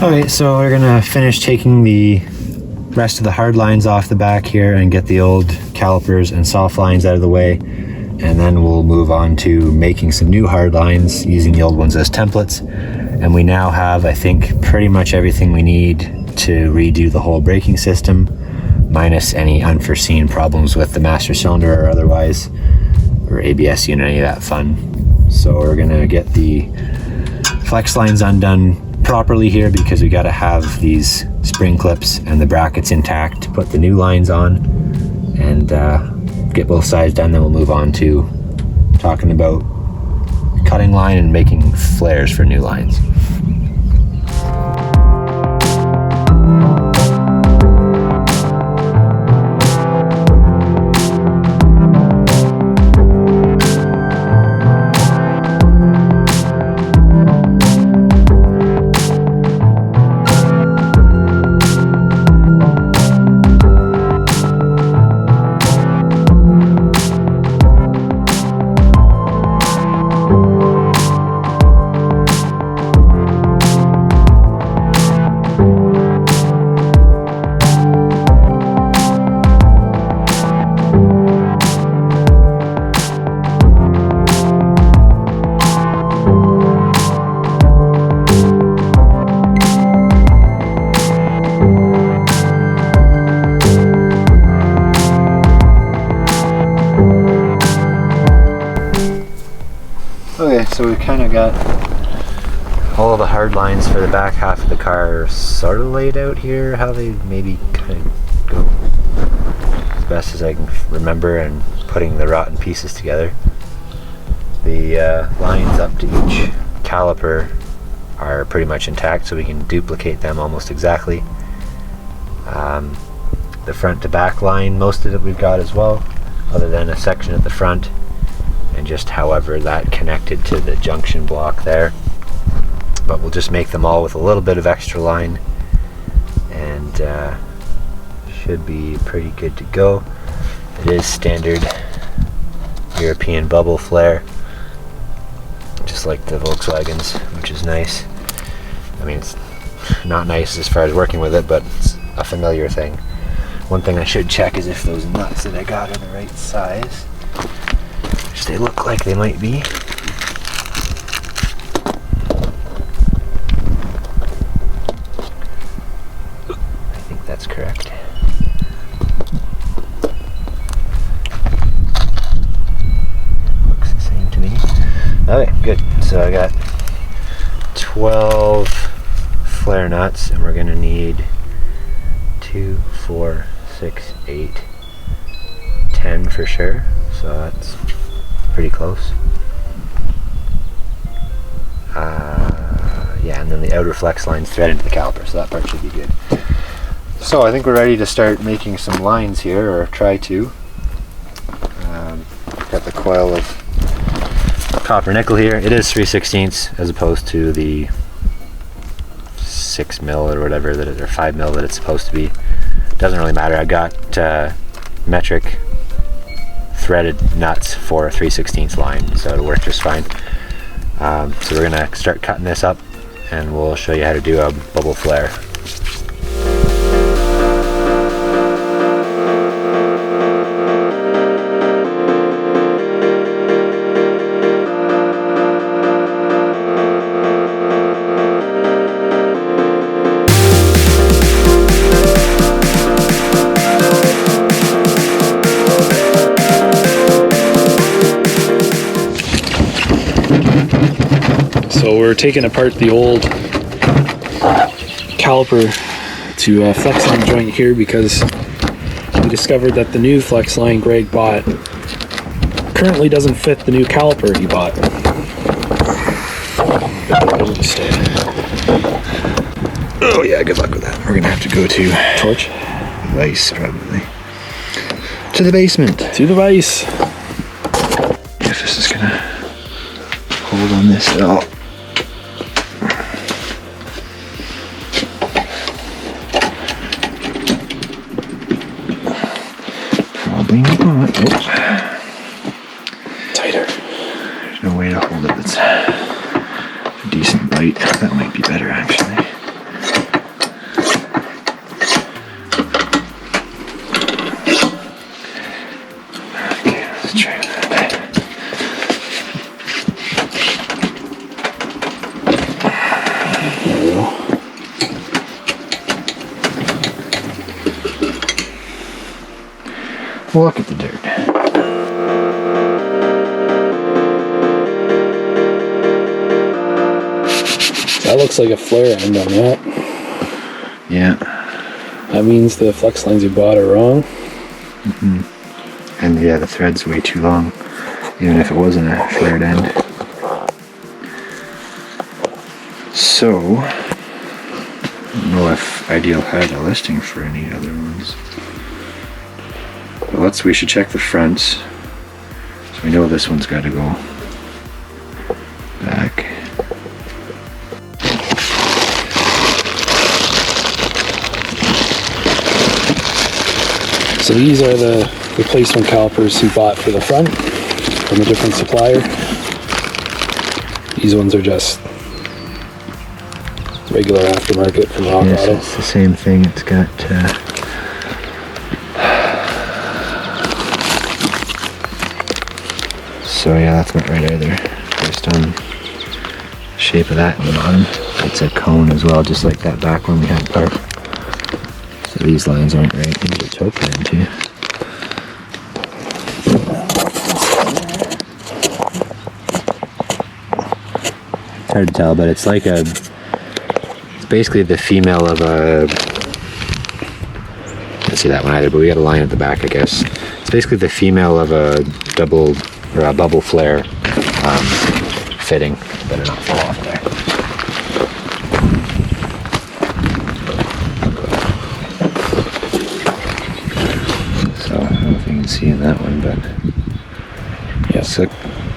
Okay, so we're gonna finish taking the rest of the hard lines off the back here and get the old calipers and soft lines out of the way, and then we'll move on to making some new hard lines using the old ones as templates. And we now have, I think, pretty much everything we need to redo the whole braking system, minus any unforeseen problems with the master cylinder or otherwise, or ABS unit, any of that fun. So we're gonna get the flex lines undone properly here, because we got to have these spring clips and the brackets intact to put the new lines on, and get both sides done. Then we'll move on to talking about cutting line and making flares for new lines. Okay, so we've kind of got all the hard lines for the back half of the car sort of laid out here, how they maybe kind of go as best as I can remember, and putting the rotten pieces together. The lines up to each caliper are pretty much intact, so we can duplicate them almost exactly. The front to back line, most of it we've got as well, other than a section at the front, and just however that connected to the junction block there. But we'll just make them all with a little bit of extra line, and should be pretty good to go. It is standard European bubble flare, just like the Volkswagens, which is nice. I mean, it's not nice as far as working with it, but it's a familiar thing. One thing I should check is if those nuts that I got are the right size, which they look like they might be. I think that's correct. Looks the same to me. Okay, good. So I got 12 flare nuts, and we're gonna need 2, 4, 6, 8, 10 for sure. So that's pretty close. Yeah, and then the outer flex lines threaded to the caliper, so that part should be good. So I think we're ready to start making some lines here, or try to. Got the coil of copper nickel here. It is 3/16 as opposed to the 6 mil or whatever that it, or 5 mil that it's supposed to be. Doesn't really matter. I got metric threaded nuts for a 3/16 line, so it'll work just fine. So we're gonna start cutting this up, and we'll show you how to do a bubble flare. So we're taking apart the old caliper to flex line joint here, because we discovered that the new flex line Greg bought currently doesn't fit the new caliper he bought. Oh yeah, good luck with that. We're gonna have to go to torch Vice, probably. To the basement. to the vise. If this is gonna hold on this at all. Probably not. Oops. Tighter. There's no way to hold it that's a decent bite. That might be better, actually. Look at the dirt. That looks like a flare end on that. Yeah. That means the flex lines you bought are wrong. And yeah, the thread's way too long, even if it wasn't a flared end. So, I don't know if Ideal had a listing for any other ones. But we should check the fronts. So we know this one's got to go back. So these are the replacement calipers we bought for the front from a different supplier. These ones are just regular aftermarket from Rock Yes, Auto. it's the same thing. It's got so yeah, that's not right either. Based on the shape of that in the bottom, it's a cone as well, just like that back one we had parked. So these lines aren't right. These are choke line too. It's hard to tell, but it's like it's basically the female of a, can't see that one either, but we got a line at the back, I guess. It's basically the female of a double or a bubble flare fitting. Better not fall off there. So I don't know if you can see in that one, but yeah, it's a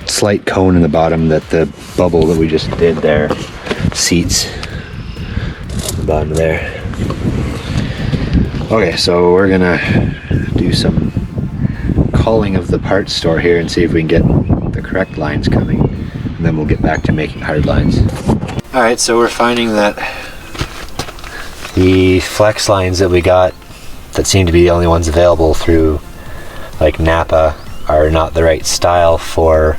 slight cone in the bottom that the bubble that we just did there seats. The bottom there. Okay, so we're gonna do some calling of the parts store here and see if we can get the correct lines coming, and then we'll get back to making hard lines. Alright, so we're finding that the flex lines that we got that seem to be the only ones available through like Napa are not the right style for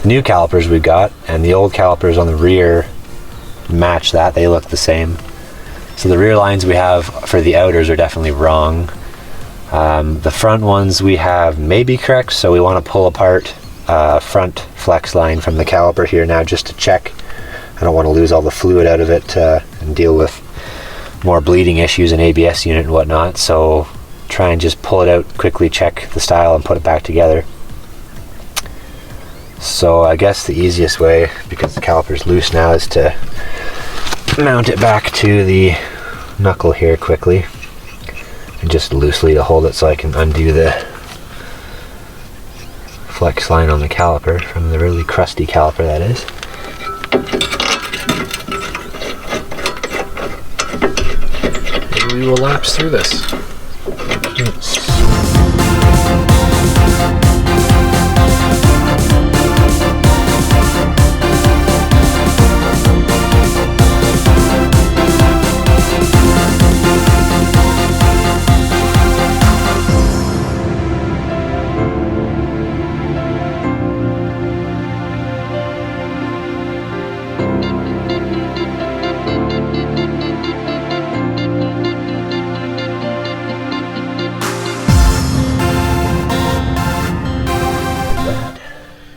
the new calipers we got, and the old calipers on the rear match that. They look the same. So the rear lines we have for the outers are definitely wrong. The front ones we have may be correct, so we want to pull apart front flex line from the caliper here now just to check. I don't want to lose all the fluid out of it and deal with more bleeding issues in ABS unit and whatnot, so try and just pull it out quickly, check the style and put it back together. So I guess the easiest way, because the caliper's loose now, is to mount it back to the knuckle here quickly and just loosely to hold it so I can undo the flex line on the caliper from the really crusty caliper that is. Maybe we will lapse through this.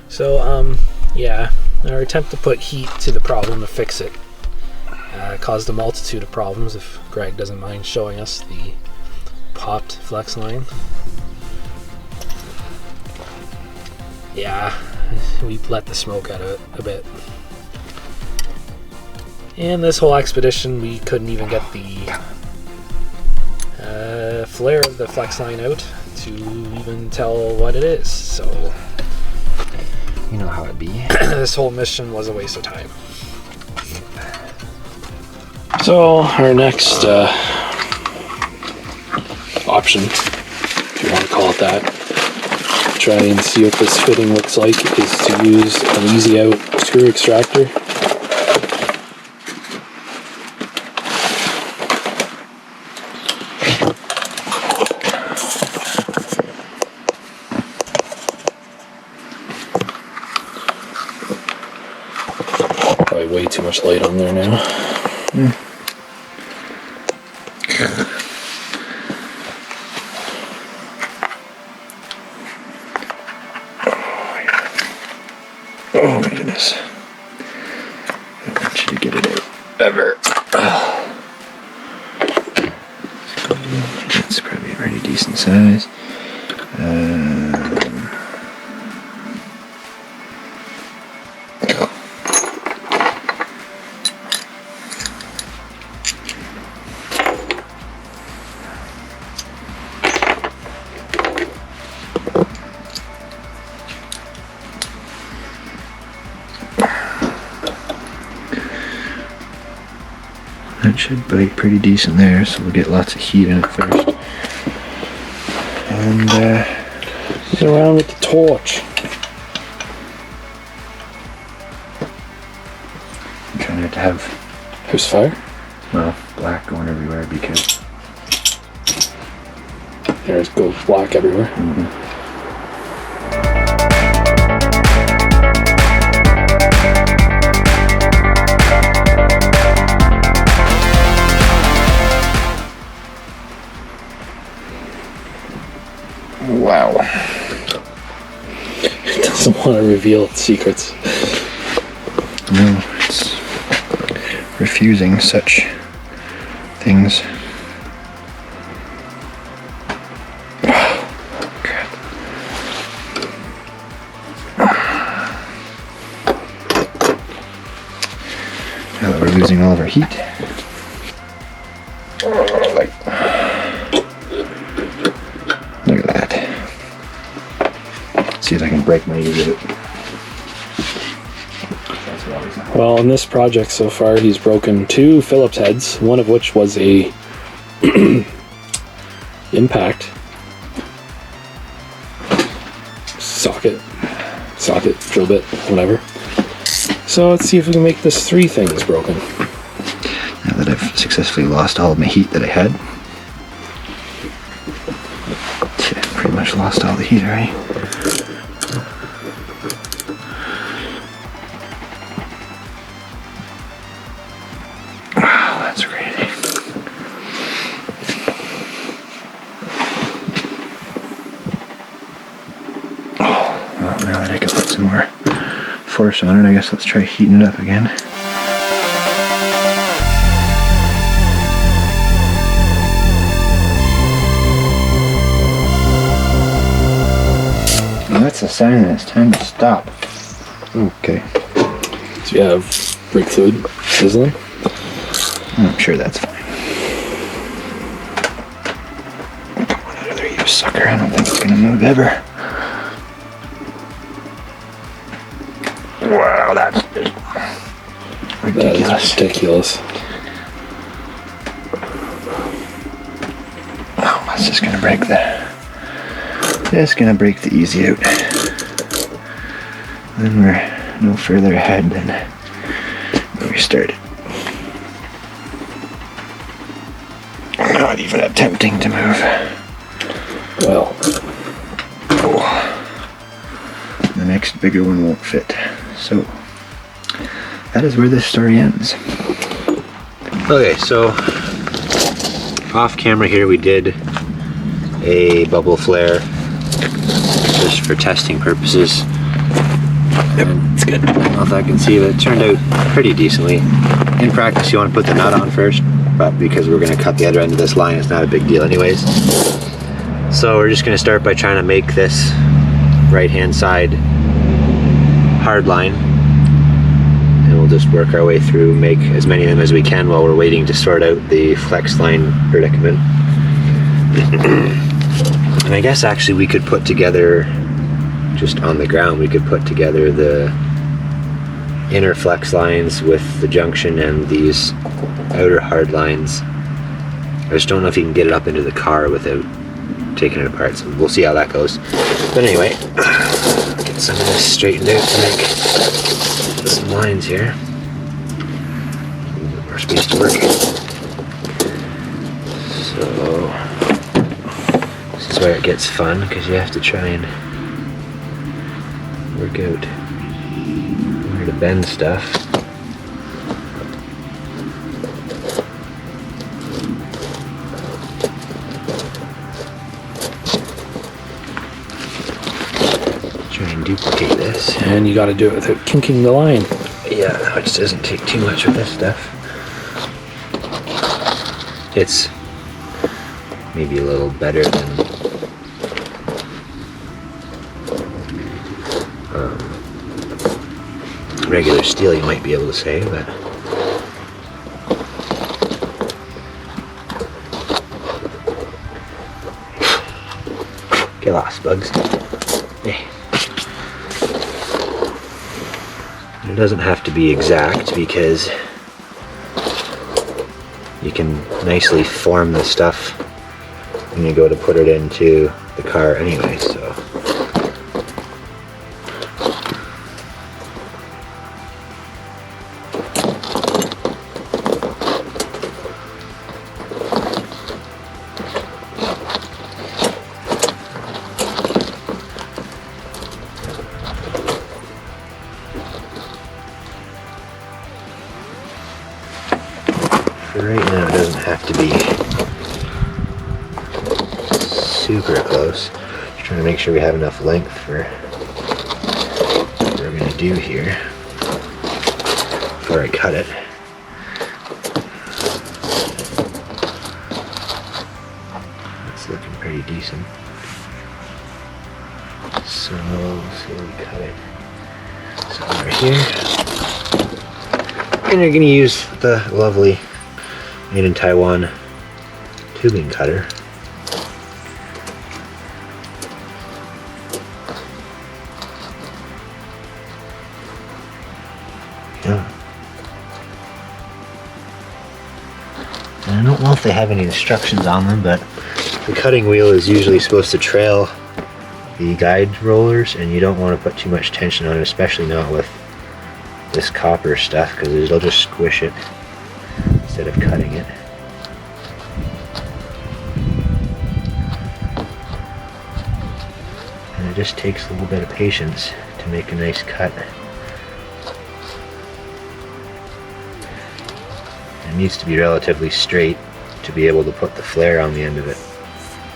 So, yeah, our attempt to put heat to the problem to fix it caused a multitude of problems, if Greg doesn't mind showing us the popped flex line. Yeah, we let the smoke out of it a bit. And this whole expedition, we couldn't even get the flare of the flex line out to even tell what it is, so You know how it be. this whole mission was a waste of time. So our next option, if you want to call it that, try and see what this fitting looks like, is to use an easy out screw extractor. Probably way too much light on there now. to get it out ever. That's probably a pretty decent size. That should bite pretty decent there, so we'll get lots of heat in it first. And get around with the torch. I'm trying not to have House fire? well, black going everywhere because There's goes black everywhere. wow. It doesn't want to reveal its secrets. No, it's refusing such things. Crap. Now that we're losing all of our heat. Look at that. See if I can break my ears out. Well, in this project so far, he's broken 2 Phillips heads, one of which was a impact socket, drill bit, whatever. So let's see if we can make this 3 things broken. Now that I've successfully lost all of my heat that I had. Pretty much lost all the heat already. Wow, that's crazy. Oh, well, now that I can put some more force on it, I guess let's try heating it up again. That's a sign that it's time to stop. Okay. So you have brake fluid sizzling. I'm sure that's fine. Come on out of there, you sucker. I don't think it's gonna move ever. Wow, that's ridiculous. That is ridiculous. Oh, that's just gonna break the... Just gonna break the easy out. Then we're no further ahead than where we started. Not even attempting to move. Well, Oh. The next bigger one won't fit. So that is where this story ends. Okay, so off camera here we did a bubble flare just for testing purposes. Yep, it's good. I don't know if I can see, but it turned out pretty decently. In practice, you want to put the nut on first, but because we're going to cut the other end of this line, it's not a big deal anyways. So we're just going to start by trying to make this right-hand side hard line, and we'll just work our way through, make as many of them as we can while we're waiting to sort out the flex line predicament. And I guess actually we could put together, just on the ground, we could put together the inner flex lines with the junction and these outer hard lines. I just don't know if you can get it up into the car without taking it apart, so we'll see how that goes. But anyway, get some of this straightened out to make some lines here. More space to work. So this is where it gets fun, because you have to try and work out where to bend stuff. Try and duplicate this. and you got to do it without kinking the line. Yeah, which doesn't take too much with this stuff. It's maybe a little better than regular steel, you might be able to say, but get lost, bugs. Hey. It doesn't have to be exact because you can nicely form the stuff when you go to put it into the car anyway, so. Right now it doesn't have to be super close. Just trying to make sure we have enough length for what we're going to do here before I cut it. It's looking pretty decent. So we cut it somewhere here. And you're going to use the lovely made in Taiwan tubing cutter. Yeah. And I don't know if they have any instructions on them, but the cutting wheel is usually supposed to trail the guide rollers, and you don't want to put too much tension on it, especially not with this copper stuff, because it'll just squish it instead of cutting it. And it just takes a little bit of patience to make a nice cut. It needs to be relatively straight to be able to put the flare on the end of it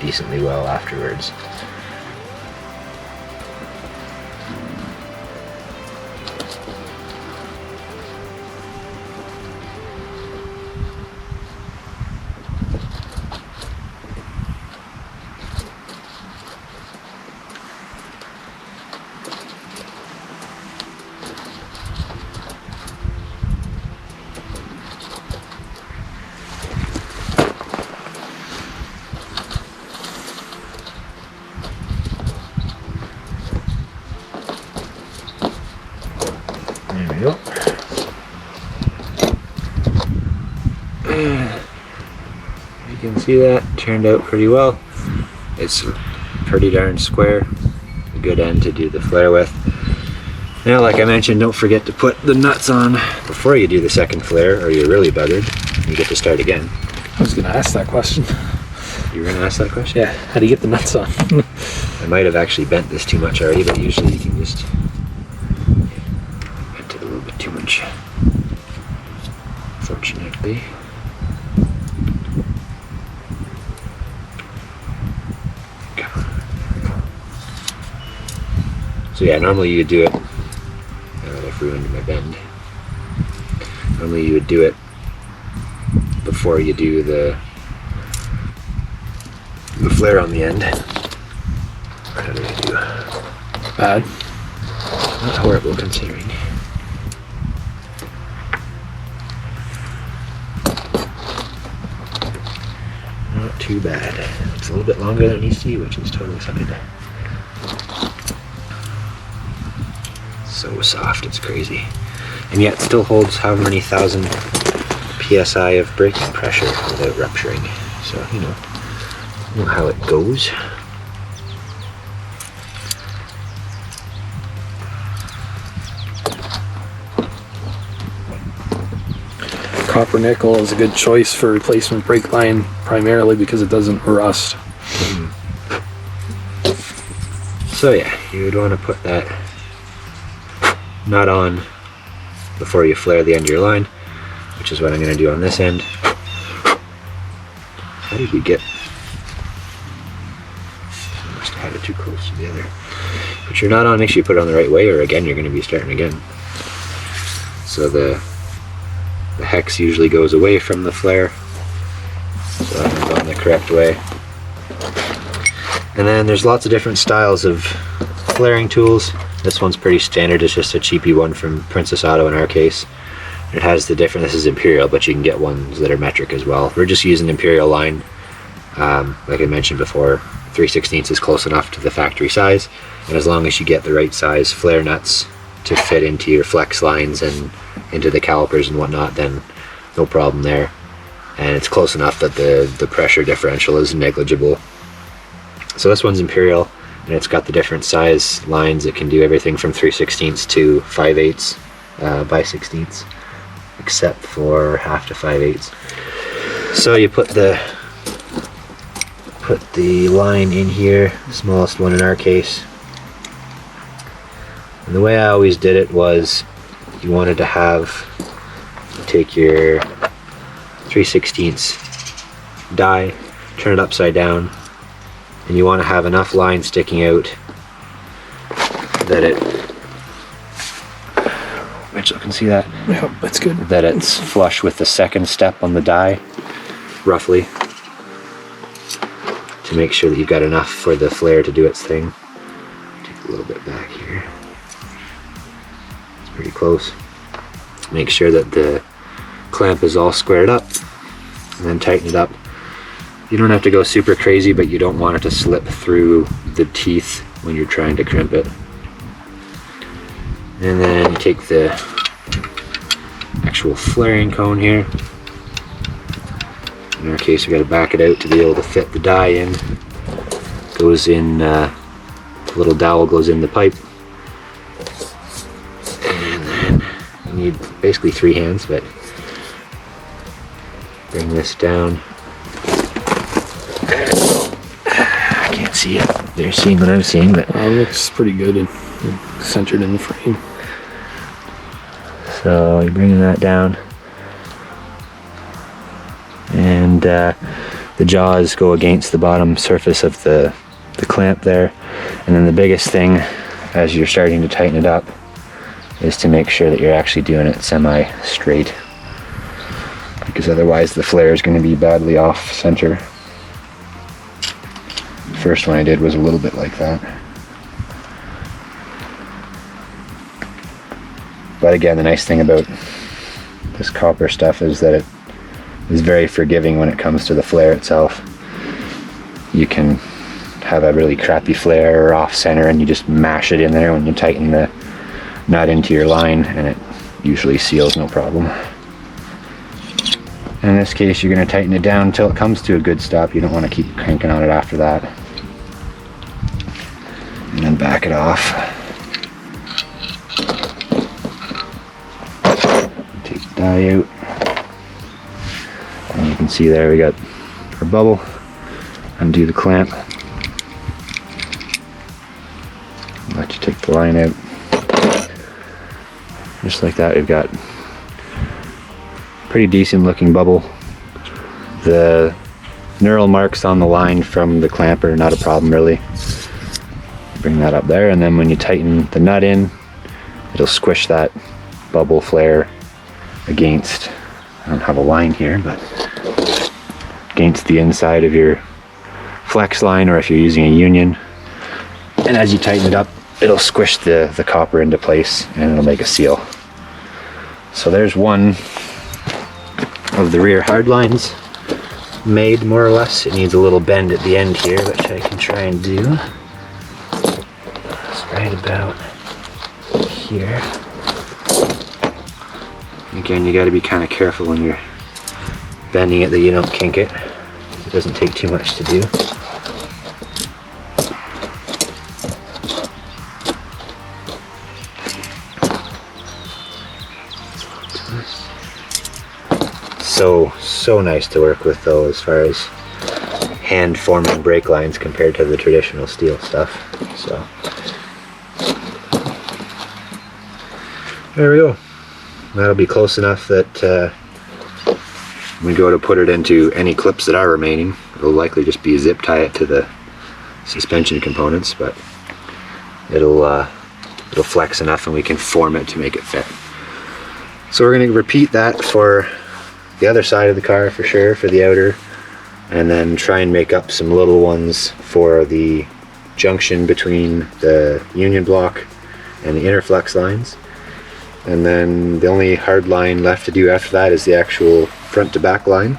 decently well afterwards. There we go. You can see that turned out pretty well. It's pretty darn square. A good end to do the flare with. Now, like I mentioned, don't forget to put the nuts on before you do the second flare, or you're really buggered. You get to start again. I was going to ask that question. You were going to ask that question? Yeah, how do you get the nuts on? I might have actually bent this too much already, but usually you can just bent it a little bit too much. Fortunately. So yeah, normally you would do it. I've ruined my bend. Normally you would do it before you do the flare on the end. How do I do? Bad. Not horrible considering. Not too bad. It's a little bit longer than it needs to be, which is totally fine. So soft, it's crazy. And yet still holds however many thousand PSI of braking pressure without rupturing. So, you know how it goes. Copper nickel is a good choice for replacement brake line, primarily because it doesn't rust. So yeah, you would want to put that nut on before you flare the end of your line, which is what I'm going to do on this end. How did we get? I must have had it too close to the other. Put your nut on, make sure you put it on the right way, or again you're going to be starting again. so the hex usually goes away from the flare, so that one's on the correct way. And then there's lots of different styles of flaring tools. This one's pretty standard, it's just a cheapy one from Princess Auto in our case. It has the different, this is Imperial, but you can get ones that are metric as well. We're just using Imperial line. Like I mentioned before, 3/16 is close enough to the factory size, and as long as you get the right size flare nuts to fit into your flex lines and into the calipers and whatnot, then no problem there. And it's close enough that the pressure differential is negligible. So this one's Imperial, and it's got the different size lines. It can do everything from 3/16 to 5/8 by 16ths, except for half to 5/8. So you put the line in here, smallest one in our case. And the way I always did it was, you wanted to take your 3/16 die, turn it upside down, and you want to have enough line sticking out that Mitchell can see that. Yeah, that's good. That it's flush with the second step on the die, roughly, to make sure that you've got enough for the flare to do its thing. Take a little bit back here. It's pretty close. Make sure that the clamp is all squared up, and then tighten it up. You don't have to go super crazy, but you don't want it to slip through the teeth when you're trying to crimp it. And then you take the actual flaring cone here. In our case, we got to back it out to be able to fit the die in. Goes in, the little dowel goes in the pipe. And then you need basically 3 hands, but bring this down. I can't see it. They're seeing what I'm seeing, but it looks pretty good and centered in the frame. So you're bringing that down, and the jaws go against the bottom surface of the clamp there. And then the biggest thing as you're starting to tighten it up is to make sure that you're actually doing it semi-straight, because otherwise the flare is going to be badly off center. The first one I did was a little bit like that. But again, the nice thing about this copper stuff is that it is very forgiving when it comes to the flare itself. You can have a really crappy flare or off center, and you just mash it in there when you tighten the nut into your line, and it usually seals no problem. In this case, you're going to tighten it down until it comes to a good stop. You don't want to keep cranking on it after that. And then back it off. Take the die out. And you can see there we got our bubble. Undo the clamp. Let you take the line out. Just like that, we've got pretty decent looking bubble. The knurl marks on the line from the clamper, not a problem really. Bring that up there, and then when you tighten the nut in, it'll squish that bubble flare against, I don't have a line here, but against the inside of your flex line, or if you're using a union. And as you tighten it up, it'll squish the copper into place, and it'll make a seal. So there's one of the rear hard lines made, more or less. It needs a little bend at the end here, which I can try and do. It's right about here. Again, you got to be kind of careful when you're bending it that you don't kink it. It doesn't take too much to do. So nice to work with though, as far as hand forming brake lines compared to the traditional steel stuff. So there we go. That'll be close enough that when we go to put it into any clips that are remaining, it'll likely just be zip tie it to the suspension components, but it'll flex enough and we can form it to make it fit. So we're going to repeat that for the other side of the car for sure, for the outer, and then try and make up some little ones for the junction between the union block and the inner flex lines. And then the only hard line left to do after that is the actual front to back line.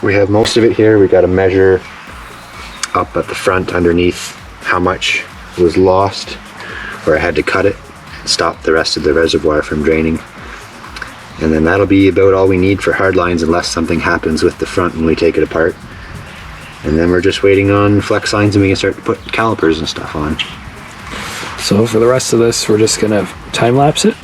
We have most of it here. We got to measure up at the front underneath how much was lost, where I had to cut it, stop the rest of the reservoir from draining. And then that'll be about all we need for hard lines unless something happens with the front when we take it apart. And then we're just waiting on flex lines and we can start to put calipers and stuff on. So for the rest of this, we're just gonna time lapse it.